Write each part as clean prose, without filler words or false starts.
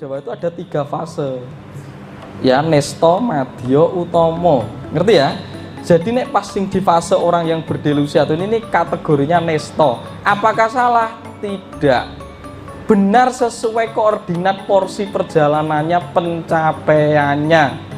Jawa itu ada 3 fase. Ya, Nesto, Madya, Utomo. Ngerti ya? Jadi nek pas sing di fase orang yang berdelusi atau ini kategorinya Nesto. Apakah salah? Tidak. Benar sesuai koordinat porsi perjalanannya, pencapaiannya.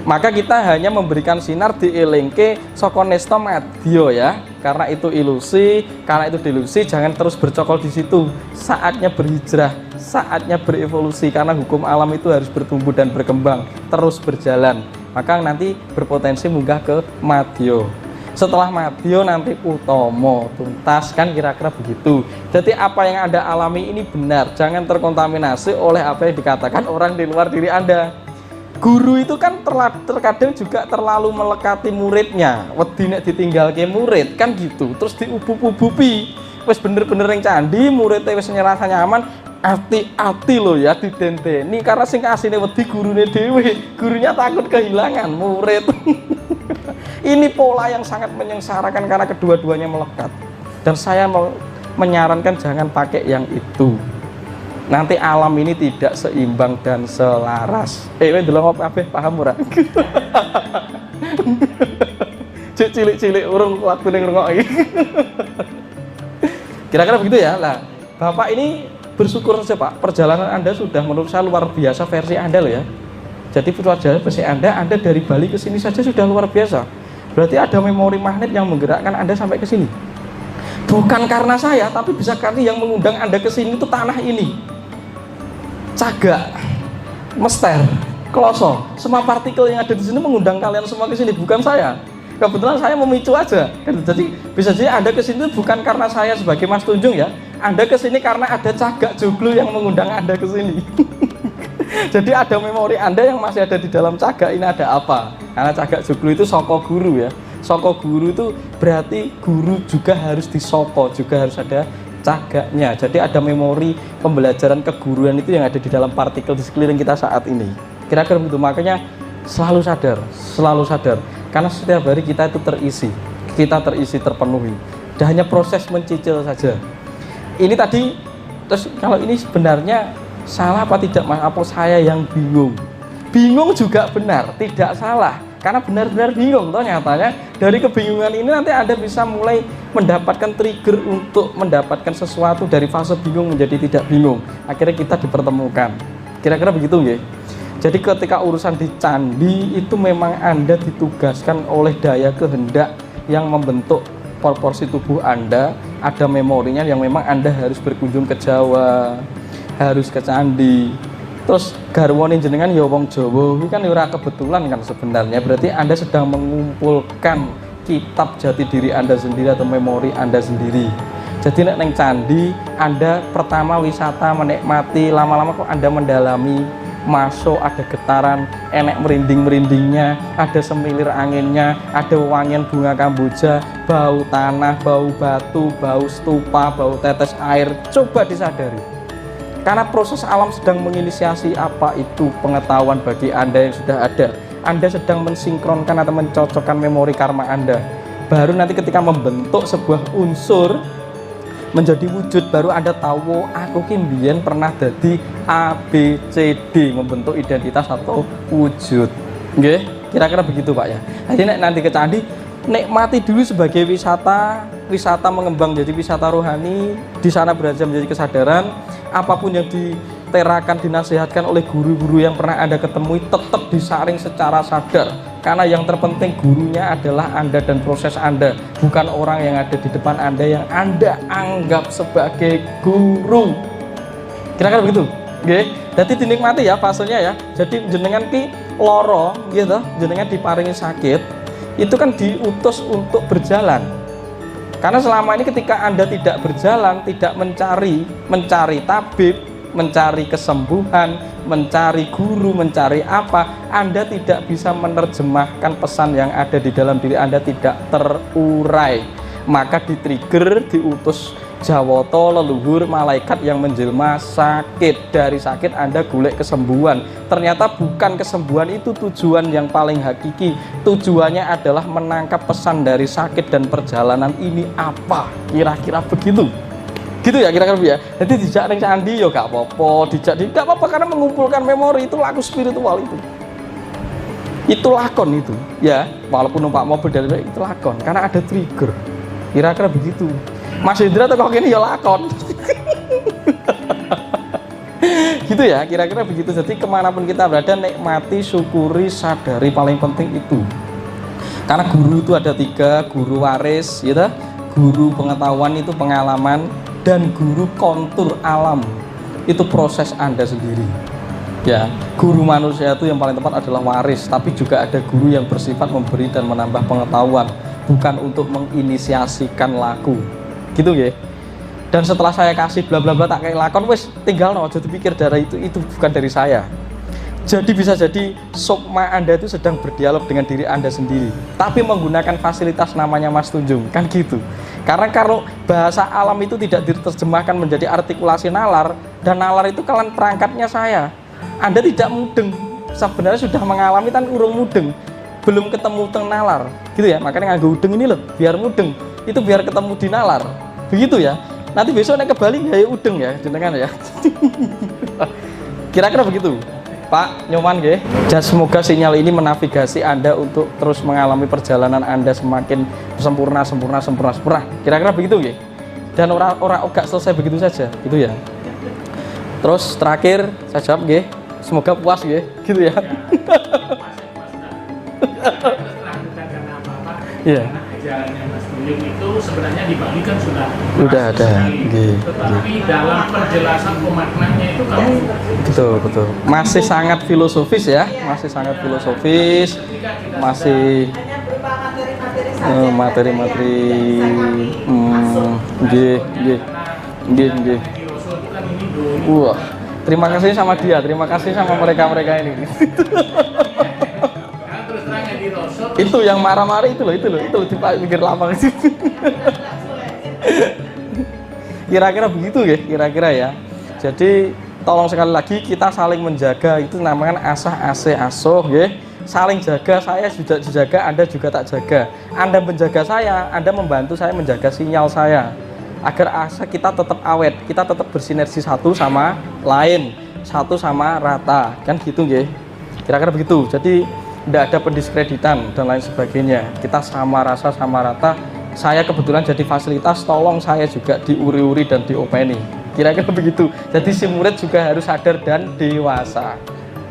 Maka kita hanya memberikan sinar di elengke saka Nesto Madya ya. Karena itu ilusi, karena itu delusi, jangan terus bercokol di situ. Saatnya berhijrah, saatnya berevolusi, karena hukum alam itu harus bertumbuh dan berkembang, terus berjalan. Maka nanti berpotensi munggah ke Madya. Setelah Madya nanti Utomo, tuntas, kan kira-kira begitu. Jadi apa yang Anda alami ini benar, jangan terkontaminasi oleh apa yang dikatakan orang di luar diri Anda. Guru itu kan terkadang juga terlalu melekati muridnya, wedi nek ditinggal ke murid kan gitu, terus diubup-ubupi wis bener-bener yang candi, muridnya wis ngerasa nyaman, hati-hati loh ya didenteni, karena sing asine wedi gurune dhewe, gurunya takut kehilangan murid. Ini pola yang sangat menyengsarakan karena kedua-duanya melekat, dan saya mau menyarankan jangan pakai yang itu. Nanti alam ini tidak seimbang dan selaras. Delok apa paham ora? Cek cilik-cilik urung waktu ning ngrungok iki. Kira-kira begitu ya. Lah, Bapak ini bersyukur saja Pak. Perjalanan Anda sudah menurut saya luar biasa versi Anda loh ya. Jadi perjalanan versi Anda dari Bali ke sini saja sudah luar biasa. Berarti ada memori magnet yang menggerakkan Anda sampai ke sini. Bukan karena saya, tapi bisa karena yang mengundang Anda ke sini itu tanah ini. Cagak, Mester, Kloso, semua partikel yang ada di sini mengundang kalian semua ke sini, bukan saya. Kebetulan saya memicu aja. Jadi bisa jadi Anda ke sini bukan karena saya sebagai Mas Tunjung ya. Anda ke sini karena ada Cagak Joglo yang mengundang Anda ke sini. Jadi ada memori Anda yang masih ada di dalam Cagak ini ada apa? Karena Cagak Joglo itu soko guru ya. Soko guru itu berarti guru juga harus disoko, juga harus ada Cagaknya. Jadi ada memori pembelajaran keguruan itu yang ada di dalam partikel di sekeliling kita saat ini. Kira-kira begitu. Makanya selalu sadar. Karena setiap hari kita itu terisi, terpenuhi. Dan hanya proses mencicil saja. Ini tadi, terus kalau ini sebenarnya salah apa tidak Mas? Apa saya yang bingung? Bingung juga benar, tidak salah. Karena benar-benar bingung, toh nyatanya dari kebingungan ini nanti Anda bisa mulai mendapatkan trigger untuk mendapatkan sesuatu dari fase bingung menjadi tidak bingung. Akhirnya kita dipertemukan. Kira-kira begitu ya. Jadi ketika urusan di candi itu memang Anda ditugaskan oleh daya kehendak yang membentuk proporsi tubuh Anda, ada memorinya yang memang Anda harus berkunjung ke Jawa, harus ke candi. Terus garwane jenengan ya wong Jawa, ini kan ora kebetulan kan sebenarnya. Berarti Anda sedang mengumpulkan kitab jati diri Anda sendiri atau memori Anda sendiri. Jadi nek neng candi, Anda pertama wisata menikmati, lama-lama kok Anda mendalami, masuk ada getaran, enek merinding-merindingnya, ada semilir anginnya, ada wangian bunga kamboja, bau tanah, bau batu, bau stupa, bau tetes air. Coba disadari. Karena proses alam sedang menginisiasi apa itu pengetahuan bagi Anda yang sudah ada. Anda sedang mensinkronkan atau mencocokkan memori karma Anda. Baru nanti ketika membentuk sebuah unsur menjadi wujud, baru Anda tahu, aku kimbian pernah jadi A, B, C, D, membentuk identitas atau wujud. Oke, kira-kira begitu Pak ya. Jadi nanti ke candi, nikmati dulu sebagai wisata mengembang jadi wisata rohani. Di sana belajar menjadi kesadaran. Apapun yang diterakan, dinasihatkan oleh guru-guru yang pernah Anda ketemui tetap disaring secara sadar. Karena yang terpenting gurunya adalah Anda dan proses Anda, bukan orang yang ada di depan Anda yang Anda anggap sebagai guru. Kira-kira begitu. Oke. Jadi dinikmati ya fasenya ya. Jadi jenengan ki loro gitu, jenengan diparingi sakit, itu kan diutus untuk berjalan. Karena selama ini ketika Anda tidak berjalan, tidak mencari tabib, mencari kesembuhan, mencari guru, mencari apa, Anda tidak bisa menerjemahkan pesan yang ada di dalam diri Anda, tidak terurai. Maka di-trigger, diutus Jawoto, leluhur, malaikat yang menjelma sakit. Dari sakit Anda golek kesembuhan. Ternyata bukan kesembuhan itu tujuan yang paling hakiki. Tujuannya adalah menangkap pesan dari sakit dan perjalanan ini apa. Kira-kira begitu. Gitu ya kira-kira ya. Jadi dijak ning candi ya gak apa-apa, dijak gak apa-apa karena mengumpulkan memori itu laku spiritual itu. Itu lakon itu, ya. Walaupun numpak mobil dari itu lakon karena ada trigger. Kira-kira begitu. Mas Indra tuh kok ini ya lakon. Gitu ya, kira-kira begitu. Jadi kemanapun kita berada, nikmati, syukuri, sadari, paling penting itu. Karena guru itu ada 3, guru waris, gitu. Guru pengetahuan itu pengalaman, dan guru kontur alam itu proses Anda sendiri. Ya, guru manusia itu yang paling tepat adalah waris, tapi juga ada guru yang bersifat memberi dan menambah pengetahuan, bukan untuk menginisiasikan laku. Gitu ya. Dan setelah saya kasih bla bla bla tak kayak lakon wes tinggal no, jadi pikir darah itu bukan dari saya. Jadi bisa jadi sukma Anda itu sedang berdialog dengan diri Anda sendiri, tapi menggunakan fasilitas namanya Mas Tunjung, kan gitu. Karena kalau bahasa alam itu tidak diterjemahkan menjadi artikulasi nalar, dan nalar itu kalian perangkatnya saya. Anda tidak mudeng, sebenarnya sudah mengalami kan urung mudeng, belum ketemu teng nalar, gitu ya. Makanya nganggo udeng ini loh, biar mudeng, itu biar ketemu di nalar, begitu ya. Nanti besok naik ke Bali ya udeng ya, jenengan ya. Kira-kira begitu. Pak Nyoman nggih. Dan semoga sinyal ini menavigasi Anda untuk terus mengalami perjalanan Anda semakin sempurna. Kira-kira begitu nggih. Dan orang gak selesai begitu saja, gitu ya. Terus terakhir saya jawab nggih. Semoga puas nggih, gitu ya. Iya. Ajarannya Mas Tunjung itu sebenarnya di Bali kan sudah ada. Tetapi dalam penjelasan pemaknanya itu kamu betul. Masih sangat filosofis ya, masih sangat filosofis, masih materi-materi. Nggih. Wah, terima kasih sama dia, terima kasih sama mereka ini. Itu yang marah-marah itu loh pikir lama sih. Kira-kira begitu ya, kira-kira ya. Jadi tolong sekali lagi kita saling menjaga, itu namanya asah ase asuh ya. Saling jaga, saya juga dijaga, Anda juga tak jaga. Anda menjaga saya, Anda membantu saya menjaga sinyal saya. Agar asa kita tetap awet, kita tetap bersinergi satu sama lain, satu sama rata, kan gitu nggih. Kira-kira begitu. Jadi tidak ada pendiskreditan dan lain sebagainya. Kita sama rasa, sama rata. Saya kebetulan jadi fasilitas, tolong saya juga diuri-uri dan diopeni. Kira-kira begitu. Jadi si murid juga harus sadar dan dewasa.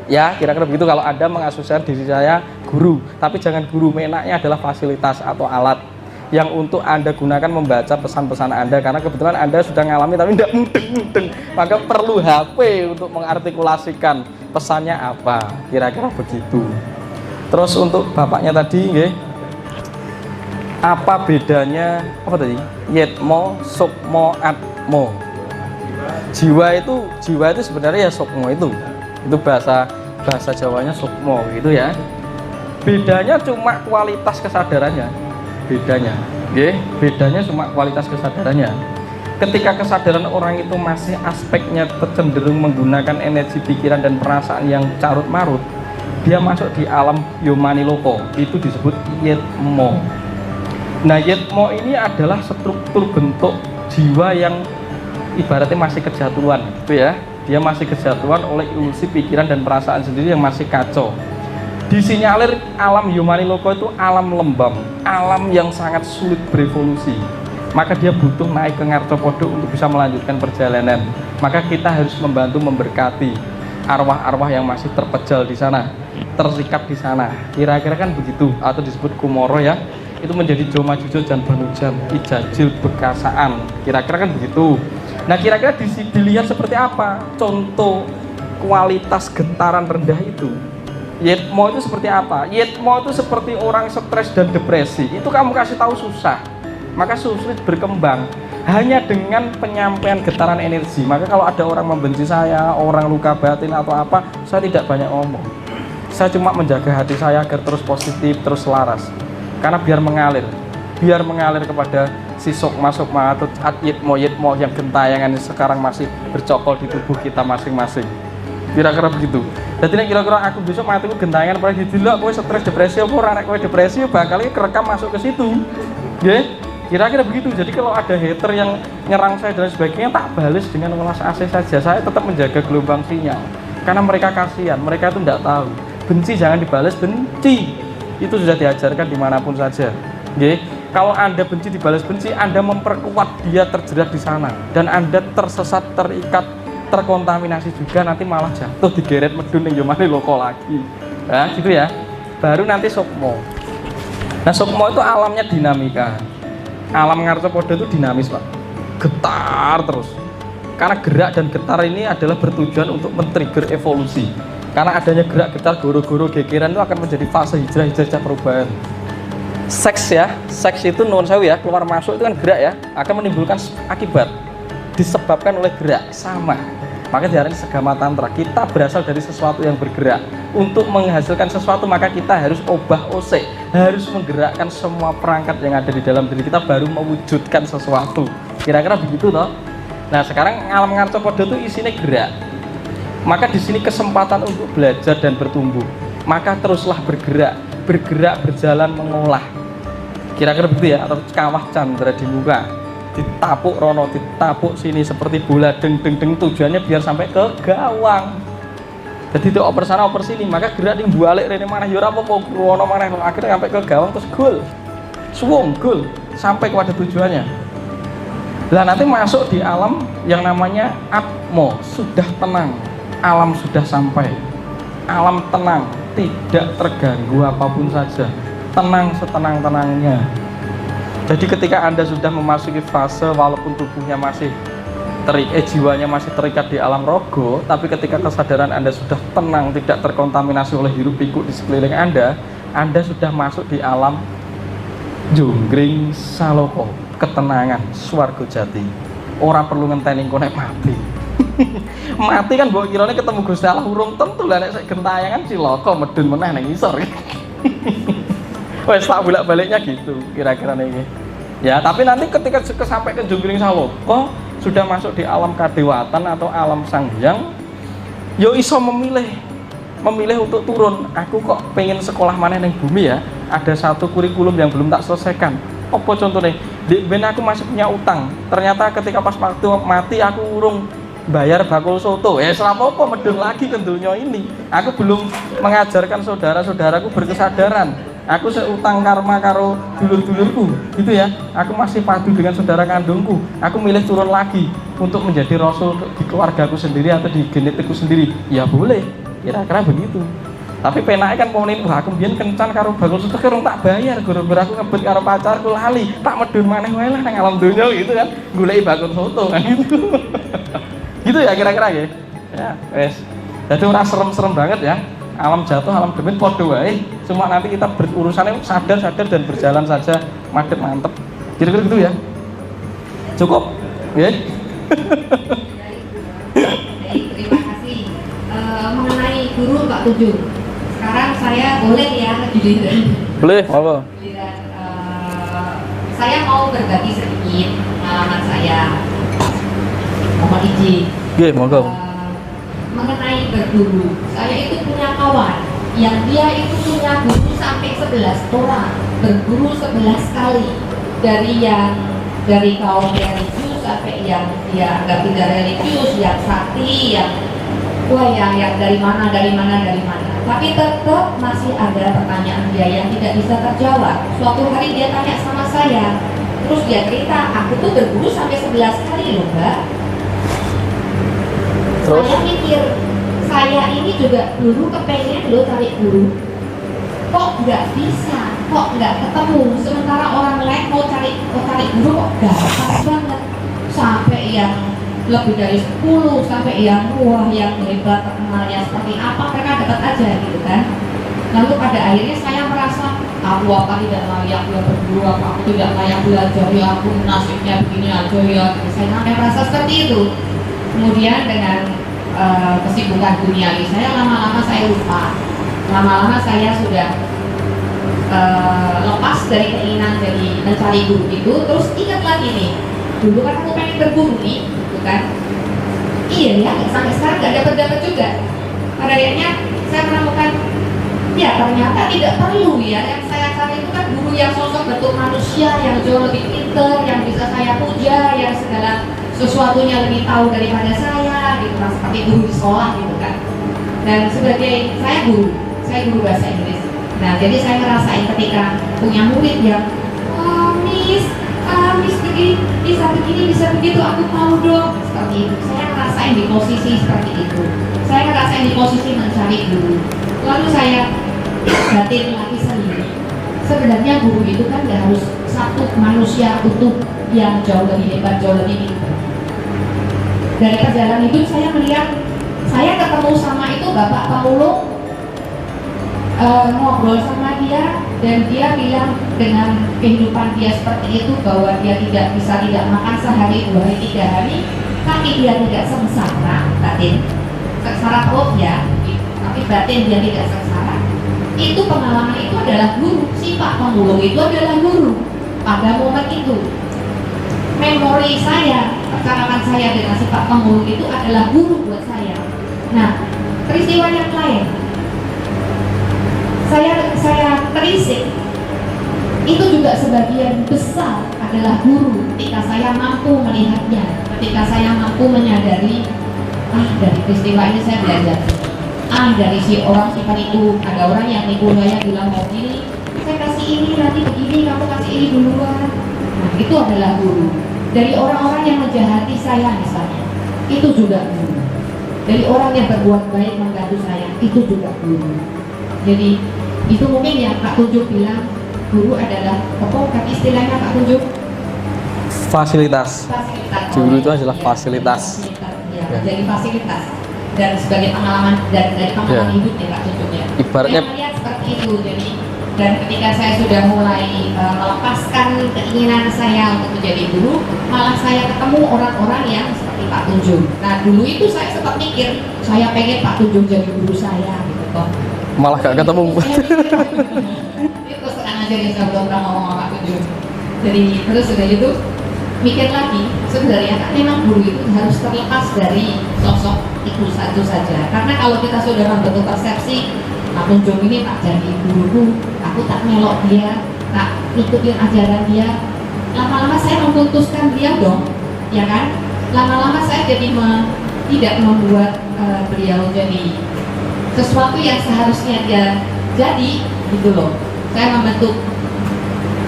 Ya, kira-kira begitu kalau Anda mengasosiasikan diri saya guru. Tapi jangan guru, menaknya adalah fasilitas atau alat yang untuk Anda gunakan membaca pesan-pesan Anda. Karena kebetulan Anda sudah ngalami tapi tidak mudeng. Maka perlu HP untuk mengartikulasikan pesannya apa. Kira-kira begitu. Terus untuk bapaknya tadi, nggih, apa bedanya apa tadi? Yetmo, sukmo, atmo. Jiwa itu sebenarnya ya sukmo itu bahasa Jawanya sukmo gitu ya. Bedanya cuma kualitas kesadarannya. Bedanya cuma kualitas kesadarannya. Ketika kesadaran orang itu masih aspeknya cenderung menggunakan energi pikiran dan perasaan yang carut marut, dia masuk di alam yomaniloko, itu disebut yetmo. Nah, yetmo ini adalah struktur bentuk jiwa yang ibaratnya masih kejatuhan, gitu ya. Dia masih kejatuhan oleh ilusi pikiran dan perasaan sendiri yang masih kacau. Disinyalir alam yomaniloko itu alam lembam, alam yang sangat sulit berevolusi. Maka dia butuh naik ke Ngarcopodo untuk bisa melanjutkan perjalanan. Maka kita harus membantu memberkati arwah-arwah yang masih terpejal di sana, terikat di sana. Kira-kira kan begitu, atau disebut kumoro ya. Itu menjadi Joma Jujur dan Banujam Ijajil Bekasaan. Kira-kira kan begitu. Nah, kira-kira dilihat seperti apa contoh kualitas gentaran rendah itu. Yetmo itu seperti apa? Yetmo itu seperti orang stres dan depresi. Itu kamu kasih tahu susah, maka sulit berkembang hanya dengan penyampaian getaran energi. Maka kalau ada orang membenci saya, orang luka batin atau apa, saya tidak banyak ngomong. Saya cuma menjaga hati saya agar terus positif, terus selaras. Karena biar mengalir kepada si sukma atau yetmo yang gentayangan sekarang masih bercokol di tubuh kita masing-masing. Kira-kira begitu. Jadi kira-kira aku besok matiku gentayangan paling didelok kowe stres depresi apa ora, nek kowe depresi bakal kerekam masuk ke situ. Nggih. Kira-kira begitu. Jadi kalau ada hater yang nyerang saya dan sebagainya, tak balas dengan welas asih saja. Saya tetap menjaga gelombang sinyal. Karena mereka kasihan, mereka itu tidak tahu. Benci jangan dibalas, benci. Itu sudah diajarkan dimanapun saja. Oke? Kalau Anda benci dibalas benci, Anda memperkuat dia terjerat di sana. Dan Anda tersesat, terikat, terkontaminasi juga, nanti malah jatuh digeret medun yang jomane loko lagi. Nah, gitu ya. Baru nanti sukmo. Nah, sukmo itu alamnya dinamika. Alam Ngarcopodo itu dinamis, Pak. Getar terus. Karena gerak dan getar ini adalah bertujuan untuk men-trigger evolusi. Karena adanya gerak getar goro-goro gegeran itu akan menjadi fase hijrah perubahan. Seks ya, seks itu nuwun sewu ya, keluar masuk itu kan gerak ya, akan menimbulkan akibat disebabkan oleh gerak sama. Maka diarani segama tantra. Kita berasal dari sesuatu yang bergerak. Untuk menghasilkan sesuatu maka kita harus obah oseh, harus menggerakkan semua perangkat yang ada di dalam diri kita baru mewujudkan sesuatu. Kira-kira begitu toh. Nah, sekarang alam Ngarcopodo itu isinya gerak. Maka di sini kesempatan untuk belajar dan bertumbuh. Maka teruslah bergerak, berjalan mengolah. Kira-kira begitu ya, atau kawah candra di muka. Ditapuk rono, ditapuk sini seperti bola deng tujuannya biar sampai ke gawang. Jadi itu oper sana oper sini, maka gerak ning balik rene maneh ya ora apa-apa, rono maneh akhirnya sampai ke gawang terus gol. Suwung gol sampai kepada tujuannya. Lah nanti masuk di alam yang namanya atmo, sudah tenang. Alam sudah sampai. Alam tenang, tidak terganggu apapun saja. Tenang setenang-tenangnya. Jadi ketika Anda sudah memasuki fase walaupun tubuhnya masih jiwanya masih terikat di alam rogo, tapi ketika kesadaran Anda sudah tenang, tidak terkontaminasi oleh hiruk pikuk di sekeliling Anda sudah masuk di alam Jonggring Saloko, ketenangan, swarga jati. Ora perlu ngenteni engko nek mati. Mati kan mbok kirane ketemu Gusti Allah urung tentu lah nek sik gentayangan cilaka medun meneh ning isor. Wes tak bolak-baliknya gitu kira-kira nih. Ya, tapi nanti ketika sampai ke Jonggring Saloko sudah masuk di alam kadewatan atau alam sang hyang, yo iso memilih untuk turun. Aku kok pengen sekolah mana yang bumi ya, ada satu kurikulum yang belum tak selesaikan. Apa contohnya, di ben aku masih punya utang, ternyata ketika pas waktu mati aku urung bayar bakul soto, apa medun lagi ke dunia ini. Aku belum mengajarkan saudara-saudaraku berkesadaran. Aku seutang karma karo dulur-dulurku, gitu ya. Aku masih padu dengan saudara kandungku. Aku milih turun lagi untuk menjadi rasul di keluargaku sendiri atau di genetikku sendiri. Ya boleh, kira-kira begitu. Tapi penake kan pomene, wah aku mbiyen kencan karo bakul soto karo tak bayar, gara-gara aku ngebet karo pacarku lali, tak medun maneh wae lah nang alam donya gitu kan. Goleki bakul soto kan gitu. Gitu ya kira-kira ya. Ya, wes. Jadi ora serem-serem banget ya. Alam jatuh, alam demit podo wae. Cuma nanti kita berurusannya sadar dan berjalan saja madep mantep. Kira-kira gitu ya. Cukup? Ya. Terima kasih. Mengenai guru Pak Tujuh. Sekarang saya boleh ya giliran. Boleh, apa? Giliran saya mau berbagi sedikit pengalaman saya. Mohon izin. Oke, monggo. Mengenai berguru, saya itu punya kawan yang dia itu punya guru sampai 11 orang, berguru 11 kali, dari kaum religius sampai yang dia nggak tidak religius, yang sakti, yang dari mana, tapi tetap masih ada pertanyaan dia yang tidak bisa terjawab. Suatu hari dia tanya sama saya, terus dia cerita, aku tuh berguru sampai 11 kali loh Mbak. Terus? Saya mikir, saya ini juga dulu kepengen lo cari guru, kok nggak bisa, kok nggak ketemu. Sementara orang lain mau cari guru kok gampang banget, sampai yang lebih dari 10, sampai yang wah yang hebat terkenalnya seperti apa mereka dapat aja gitu kan. Lalu pada akhirnya saya merasa aku tidak layak ya berguru, aku tidak layak belajar ya, aku nasibnya begini aja ya. Saya merasa seperti itu. Kemudian dengan kesibukan duniawi saya, lama-lama saya lupa, lama-lama saya sudah lepas dari keinginan jadi mencari guru itu. Terus ingat lagi nih, dulu kan aku pengen berguru nih, gitu kan. Iya ya, sampai sekarang nggak dapat juga. Pada akhirnya saya menemukan Ya ternyata tidak perlu ya. Yang saya cari itu kan guru yang sosok bentuk manusia, yang jauh lebih pinter, yang bisa saya puja, yang segala sesuatunya lebih tahu daripada saya gitu kan, seperti guru di sekolah gitu kan. Dan sebagai saya guru bahasa Inggris. Nah jadi saya ngerasain ketika punya murid yang Miss begini, bisa begini, bisa begitu, aku mau dong, seperti itu. Saya ngerasain di posisi seperti itu. Saya ngerasain di posisi mencari guru. Lalu saya batin lagi sendiri. Sebenarnya guru itu kan gak harus satu manusia utuh yang jauh lebih hebat, jauh lebih pintar. Dari perjalanan hidup saya melihat, saya ketemu sama itu Bapak Paulo, ngobrol sama dia, dan dia bilang dengan kehidupan dia seperti itu bahwa dia tidak makan sehari, 2 hari, 3 hari, tapi dia tidak sengsara batin, sengsara perut ya, tapi batin dia tidak sengsara. Itu pengalaman itu adalah guru. Si Pak Pemulung itu adalah guru pada momen itu. Memori saya, percakapan saya dengan si Pak Pemulung itu adalah guru buat saya. Nah, peristiwa yang lain, saya terisik itu juga sebagian besar adalah guru ketika saya mampu melihatnya, ketika saya mampu menyadari dari peristiwa ini saya belajar, dari si orang sifat itu, ada orang yang nipu saya bilang mau gini, saya kasih ini nanti begini, kamu kasih ini duluan. Nah itu adalah guru. Dari orang-orang yang menjahati saya misalnya, itu juga guru. Dari orang yang berbuat baik membantu saya, itu juga guru. Jadi itu mungkin yang Kak Tunjuk bilang, guru adalah apa kan istilahnya Kak Tunjuk? Fasilitas. Guru itu adalah fasilitas. Ya. Jadi fasilitas dan sebagai pengalaman dari pengalaman hidup ya Kak Tunjuk ya. Ibaratnya saya melihat seperti itu. Jadi dan ketika saya sudah mulai melepaskan keinginan saya untuk menjadi guru, malah saya ketemu orang-orang yang seperti Pak Tunjuk. Nah dulu itu saya sempat mikir, saya pengen Pak Tunjuk jadi guru saya gitu kok. Malah gak ketemu. Itu senang aja nih, saya belum pernah ngomong sama Pak Tunjuk. Jadi terus sudah itu mikir lagi, sebenarnya kan memang guru itu harus terlepas dari sosok itu satu saja. Karena kalau kita sudah membentuk persepsi, Pak Tunjuk ini tak jadi guruku, aku tak melok dia, tak ikutin ajaran dia, lama-lama saya memutuskan dia dong, ya kan? Lama-lama saya jadi tidak membuat beliau jadi sesuatu yang seharusnya dia jadi, gitu loh. Saya membentuk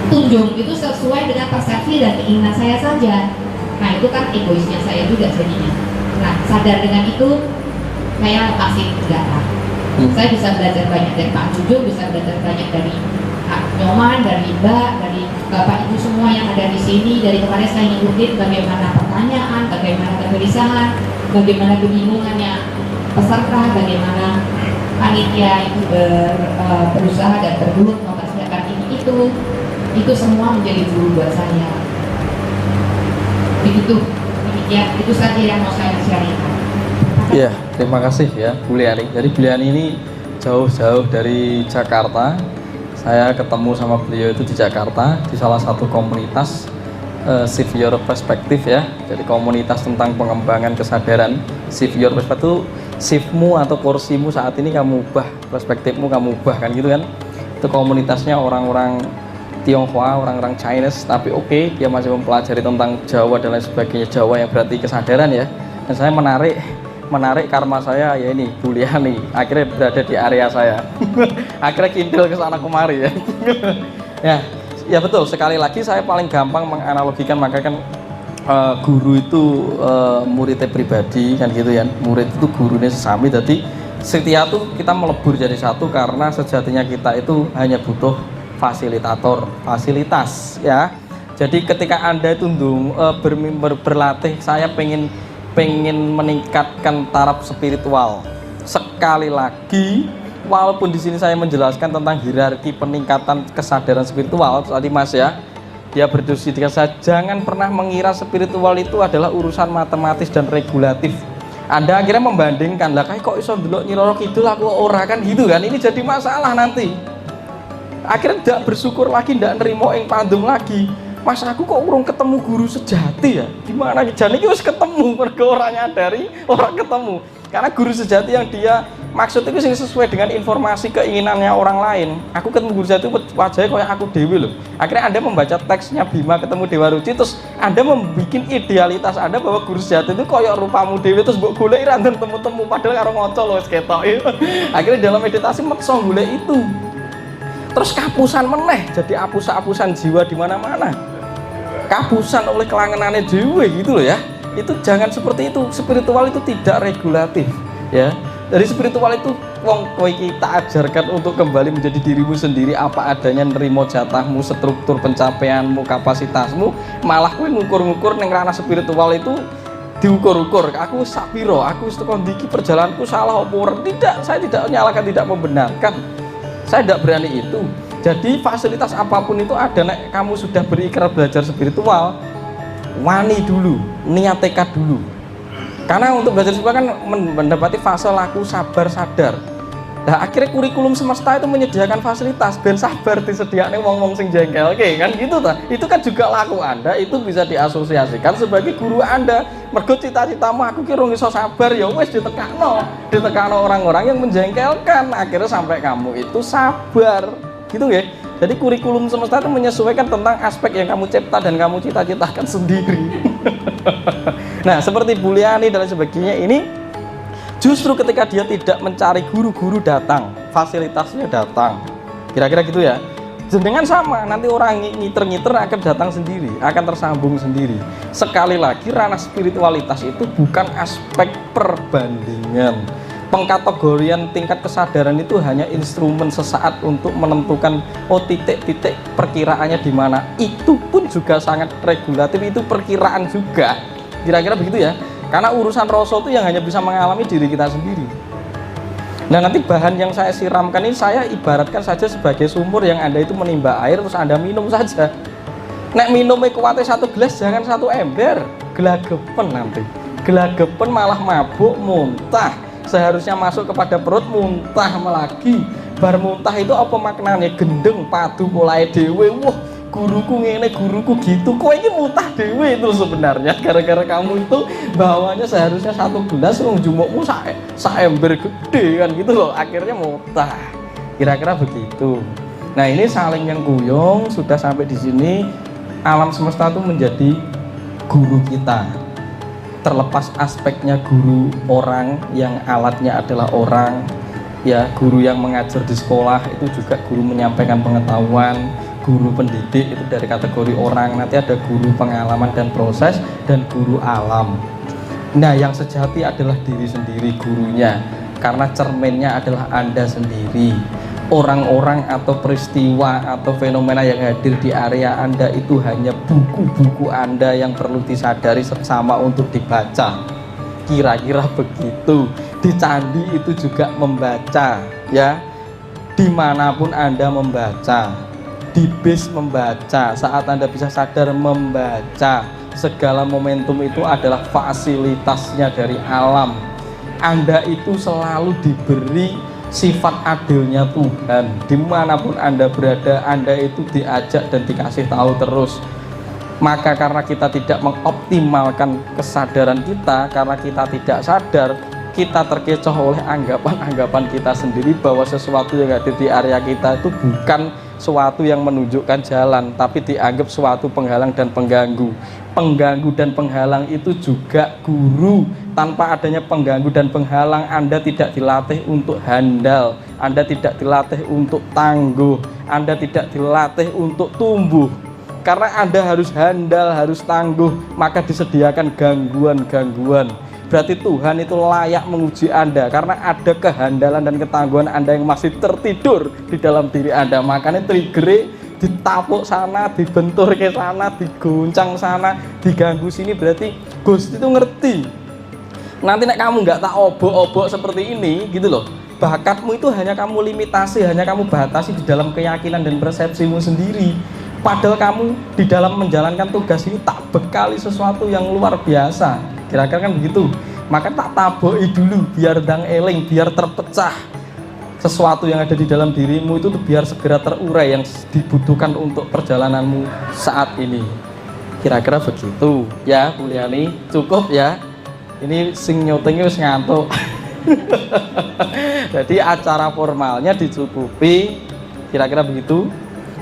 Tunjung itu sesuai dengan persepsi dan keinginan saya saja. Nah itu kan egoisnya saya juga jadinya. Nah sadar dengan itu, saya lepasin enggak. Saya bisa belajar banyak dari Pak Tunjung, bisa belajar banyak dari Kak Nyoman, dari Mbak, dari Bapak Ibu semua yang ada di sini. Dari kemarin saya ngikutin bagaimana pertanyaan, bagaimana kegelisahan, bagaimana kebingungannya peserta, bagaimana panitia itu berusaha dan bergelut mempersiapkan ini itu semua menjadi guru buat saya. Begitu, demikian itu saja yang mau saya sharing. Iya, terima kasih ya Bu Liani. Jadi Bu Liani ini jauh-jauh dari Jakarta. Saya ketemu sama beliau itu di Jakarta di salah satu komunitas Shift Your Perspective ya. Jadi komunitas tentang pengembangan kesadaran. Shift Your Perspective itu shiftmu atau kursimu saat ini kamu ubah, perspektifmu kamu ubah kan gitu kan. Itu komunitasnya orang-orang Tionghoa, orang-orang Chinese, tapi oke, dia masih mempelajari tentang Jawa dan lain sebagainya. Jawa yang berarti kesadaran ya. Dan saya menarik karma saya ya ini Bu Liani akhirnya berada di area saya. Akhirnya kintil ke sana kemari ya. Ya betul, sekali lagi saya paling gampang menganalogikan, maka kan guru itu muridnya pribadi kan gitu ya. Murid itu gurunya sesami, jadi setia tuh kita melebur jadi satu karena sejatinya kita itu hanya butuh fasilitator, fasilitas ya. Jadi ketika Anda itu berlatih, saya pengen meningkatkan taraf spiritual. Sekali lagi, walaupun di sini saya menjelaskan tentang hierarki peningkatan kesadaran spiritual tadi Mas ya, dia berdiskusi dengan saya, jangan pernah mengira spiritual itu adalah urusan matematis dan regulatif. Anda akhirnya membandingkan, lah kayak kok iso ndelok Nyiroro Kidul aku ora kan gitu kan, ini jadi masalah nanti. Akhirnya tidak bersyukur lagi, tidak nerimo ing pandum lagi. Mas aku kok urung ketemu guru sejati ya? Gimana jane iki wis ketemu, mergo ora nyadari, ora ketemu. Karena guru sejati yang dia Maksud itu sing sesuai dengan informasi keinginannya orang lain. Aku ketemu guru sejati wajahnya kayak aku dewi loh. Akhirnya Anda membaca teksnya Bima ketemu Dewa Ruci, terus Anda membuat idealitas Anda bahwa guru sejati itu kayak rupamu dewi, terus mbok golek random temu-temu padahal karo ngoco loh wis ketok. Akhirnya dalam meditasi maksa golek itu. Terus kapusan meneh, jadi apusan jiwa di mana-mana. Kapusan oleh kelangenane dhewe gitu loh ya. Itu jangan seperti itu. Spiritual itu tidak regulatif ya. Dari spiritual itu wong kowe kita ajarkan untuk kembali menjadi dirimu sendiri apa adanya, nerimo jatahmu, struktur pencapaianmu, kapasitasmu. Malah kowe ngukur-ngukur ning ranah spiritual itu diukur-ukur. Aku sapiro, aku tekan iki perjalananku salah apa ora? Tidak, saya tidak menyalahkan, tidak membenarkan. Saya tidak berani itu. Jadi fasilitas apapun itu ada, nek kamu sudah berikrar belajar spiritual, wani dulu, niat tekad dulu. Karena untuk belajar spiritual kan mendapati fase laku, sabar, sadar. Nah akhirnya kurikulum semesta itu menyediakan fasilitas ben sabar disediakan wong-wong sing jengkel, oke kan gitu ta. Itu kan juga laku Anda, itu bisa diasosiasikan sebagai guru Anda. Mergo cita-citamu aku kira iso sabar, ya wis ditekano orang-orang yang menjengkelkan, akhirnya sampai kamu itu sabar. Gitu ya. Jadi kurikulum semesta itu menyesuaikan tentang aspek yang kamu cipta dan kamu cita-citakan sendiri. Nah, seperti Buliani dan sebagainya ini, justru ketika dia tidak mencari guru-guru datang, fasilitasnya datang. Kira-kira gitu ya. Jenengan sama, nanti orang ngiter-ngiter akan datang sendiri, akan tersambung sendiri. Sekali lagi, ranah spiritualitas itu bukan aspek perbandingan. Pengkategorian tingkat kesadaran itu hanya instrumen sesaat untuk menentukan titik-titik perkiraannya di mana. Itu pun juga sangat regulatif, itu perkiraan juga. Kira-kira begitu ya. Karena urusan rasa itu yang hanya bisa mengalami diri kita sendiri. Nah nanti bahan yang saya siramkan ini saya ibaratkan saja sebagai sumur yang Anda itu menimba air terus Anda minum saja. Nek minumnya kuatnya 1 gelas jangan 1 ember, gelagepen nanti. Gelagepen malah mabuk, muntah. Seharusnya masuk kepada perut, muntah lagi. Bar muntah itu apa maknanya? Gendeng padu mulai dewe. Wah guruku ngene, guruku gitu. Kok ini muntah dewe itu sebenarnya gara-gara kamu itu bawanya seharusnya 1 gelas, jumukmu ember gede kan gitu loh. Akhirnya muntah. Kira-kira begitu. Nah ini saling yang guyong. Sudah sampai di sini alam semesta itu menjadi guru kita. Terlepas aspeknya guru orang yang alatnya adalah orang, ya guru yang mengajar di sekolah itu juga guru menyampaikan pengetahuan, guru pendidik itu dari kategori orang, nanti ada guru pengalaman dan proses, dan guru alam. Nah yang sejati adalah diri sendiri gurunya, karena cerminnya adalah Anda sendiri. Orang-orang atau peristiwa atau fenomena yang hadir di area Anda itu hanya buku-buku Anda yang perlu disadari sama untuk dibaca. Kira-kira begitu. Di candi itu juga membaca, ya. Dimanapun Anda membaca, di bis membaca, saat Anda bisa sadar membaca. Segala momentum itu adalah fasilitasnya dari alam. Anda itu selalu diberi sifat adilnya Tuhan. Dimanapun Anda berada, Anda itu diajak dan dikasih tahu terus. Maka karena kita tidak mengoptimalkan kesadaran kita, karena kita tidak sadar, kita terkecoh oleh anggapan-anggapan kita sendiri bahwa sesuatu yang ada di area kita itu bukan suatu yang menunjukkan jalan, tapi dianggap suatu penghalang dan pengganggu. Pengganggu dan penghalang itu juga guru. Tanpa adanya pengganggu dan penghalang, Anda tidak dilatih untuk handal, Anda tidak dilatih untuk tangguh, Anda tidak dilatih untuk tumbuh. Karena Anda harus handal, harus tangguh, maka disediakan gangguan-gangguan. Berarti Tuhan itu layak menguji Anda karena ada kehandalan dan ketangguhan Anda yang masih tertidur di dalam diri Anda. Makanya trigger ditapuk sana, dibentur ke sana, diguncang sana, diganggu sini, berarti Gusti itu ngerti. Nanti nek kamu nggak tak obok-obok seperti ini gitu loh, bakatmu itu hanya kamu limitasi, hanya kamu batasi di dalam keyakinan dan persepsimu sendiri. Padahal kamu di dalam menjalankan tugas ini tak bekali sesuatu yang luar biasa. Kira-kira kan begitu. Maka tak taboki dulu biar dang eling, biar terpecah sesuatu yang ada di dalam dirimu itu biar segera terurai yang dibutuhkan untuk perjalananmu saat ini. Kira-kira begitu ya, Buliani. Cukup ya. Ini sing nyotingnya wis ngantuk. Jadi acara formalnya dicukupi, kira-kira begitu.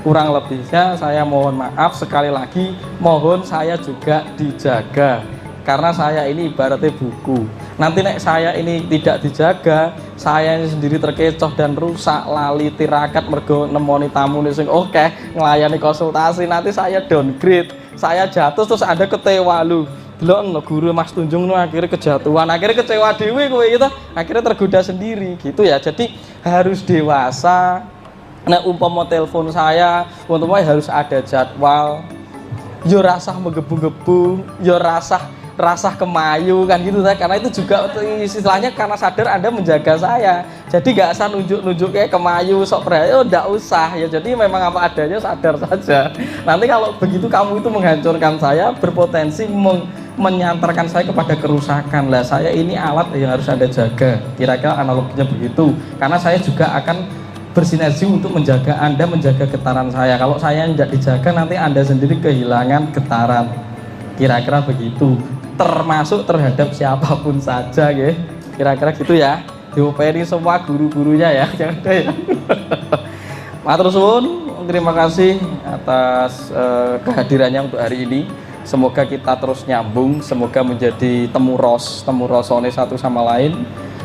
Kurang lebihnya saya mohon maaf, sekali lagi mohon saya juga dijaga, karena saya ini ibaratnya buku. Nanti nek saya ini tidak dijaga, saya ini sendiri terkecoh dan rusak, lali tirakat mergo nemoni tamu sing oke, ngelayani konsultasi, nanti saya downgrade, saya jatuh terus Anda kecewa lu. Delok guru Mas Tunjung nu akhirnya kejatuhan, akhirnya kecewa dewe kowe gitu, akhirnya tergoda sendiri gitu ya. Jadi harus dewasa. Nah, umpama telepon saya, umpama harus ada jadwal. Yo rasah menggebu-gebu, yo rasah kemayu kan gitu kan. Karena itu juga istilahnya karena sadar Anda menjaga saya. Jadi gak usah nunjuk-nunjuk kayak kemayu sok peraya, ndak usah ya. Jadi memang apa adanya, sadar saja. Nanti kalau begitu kamu itu menghancurkan saya, berpotensi menyantarkan saya kepada kerusakan. Lah saya ini alat yang harus Anda jaga. Kira-kira analoginya begitu. Karena saya juga akan bersinergi untuk menjaga Anda, menjaga getaran saya. Kalau saya tidak dijaga, nanti Anda sendiri kehilangan getaran. Kira-kira begitu. Termasuk terhadap siapapun saja, ya. Kira-kira gitu ya. Diopeni semua guru-gurunya ya. Jangan ada ya. Matur suwun, terima kasih atas kehadirannya untuk hari ini. Semoga kita terus nyambung, semoga menjadi temu rosone satu sama lain.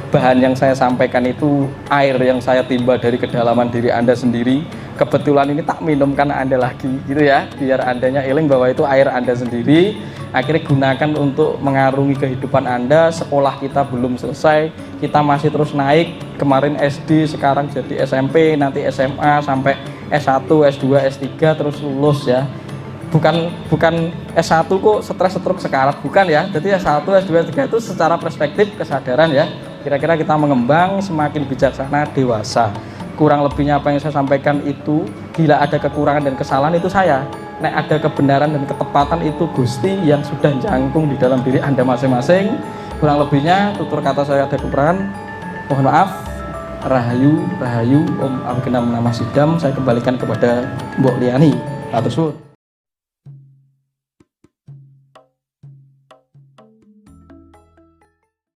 Bahan yang saya sampaikan itu air yang saya timba dari kedalaman diri Anda sendiri. Kebetulan ini tak minumkan Anda lagi gitu ya, biar Andanya eling bahwa itu air Anda sendiri. Akhirnya gunakan untuk mengarungi kehidupan Anda. Sekolah kita belum selesai, kita masih terus naik. Kemarin SD, sekarang jadi SMP, nanti SMA sampai S1, S2, S3 terus lulus ya. Bukan S1 kok stres stroke sekarat, bukan ya. Jadi S1, S2, S3 itu secara perspektif kesadaran ya. Kira-kira kita mengembang, semakin bijaksana, dewasa. Kurang lebihnya apa yang saya sampaikan itu, bila ada kekurangan dan kesalahan itu saya. Nek ada kebenaran dan ketepatan itu Gusti yang sudah jangkung di dalam diri Anda masing-masing. Kurang lebihnya tutur kata saya ada kekurangan, mohon maaf. Rahayu, Om Abgenam Nama Sidam, saya kembalikan kepada Mbok Liani. Atur suwun.